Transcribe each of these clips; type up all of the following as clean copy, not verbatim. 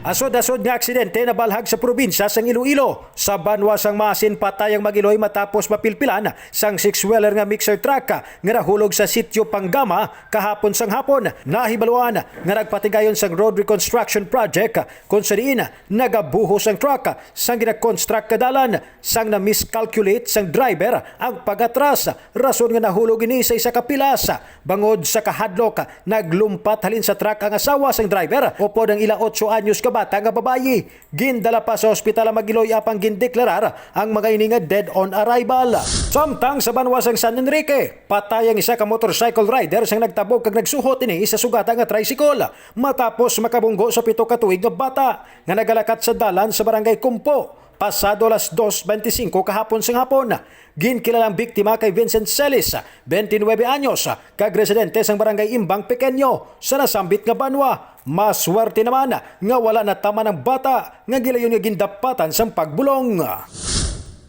Asod-asod nga aksidente na balhag sa probinsya sang Iloilo. Sa Banwa sang Masin patayang Magiloy matapos mapilpilan sang six-wheeler nga mixer truck nga nahulog sa sitio Panggama kahapon sang hapon. Nahibaluan nga nagpatigayon sang road reconstruction project kung saan nagabuho sang truck sang gina-construct kadalan sang na-miscalculate sang driver ang pagatras. Rason nga nahulog ini sa isa ka pilas. Bangod sa kahadlok, naglumpat halin sa truck ang asawa sang driver upod ang ila 8 anyos ka bata nga babayi. Gindala pa sa ospital ang Magiloy apang gindeklarar ang mga ini nga dead on arrival. Samtang sa Banwa sang San Enrique, patay ang isa ka motorcycle rider sang nagtabog kag nagsuhot ini sa sugata nga tricycle matapos makabunggo sa 7 ka tuig nga bata nga nagalakat sa dalan sa barangay Kumpo. Pasado alas 2:25 kahapon sang hapon. Ginkilalang biktima kay Vincent Celis, 29 anyos, kag residente sang barangay Imbang Pequeño sa nasambit nga Banwa. Maswerte naman nga wala na tama ng bata nga gilayon nga gindapatan sang pagbulong.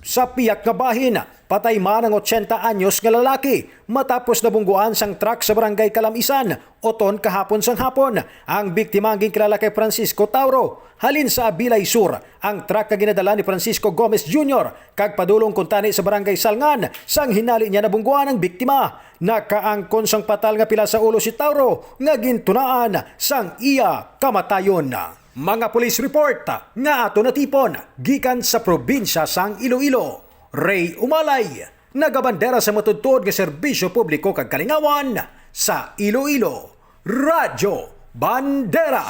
Sa piyak nga bahin, patay man ang 80 anyos nga lalaki matapos nabungguan sang truck sa barangay Kalamisan, Oton kahapon sang hapon. Ang biktima ang ginkilala kay Francisco Tauro. Halin sa Abilay Sur, ang truck nga ginadala ni Francisco Gomez Jr. kag padulong kuntani sa barangay Salngan sang hinali niya nabungguan ang biktima. Nakaangkon sang patal nga pila sa ulo si Tauro nga gintunaan sang iya kamatayon. Mga police report nga ato natipon gikan sa probinsya sang Iloilo. Ray Umalay, nagabandera sa matudtod nga serbisyo publiko kag kalingawan sa Iloilo. Radyo Bandera.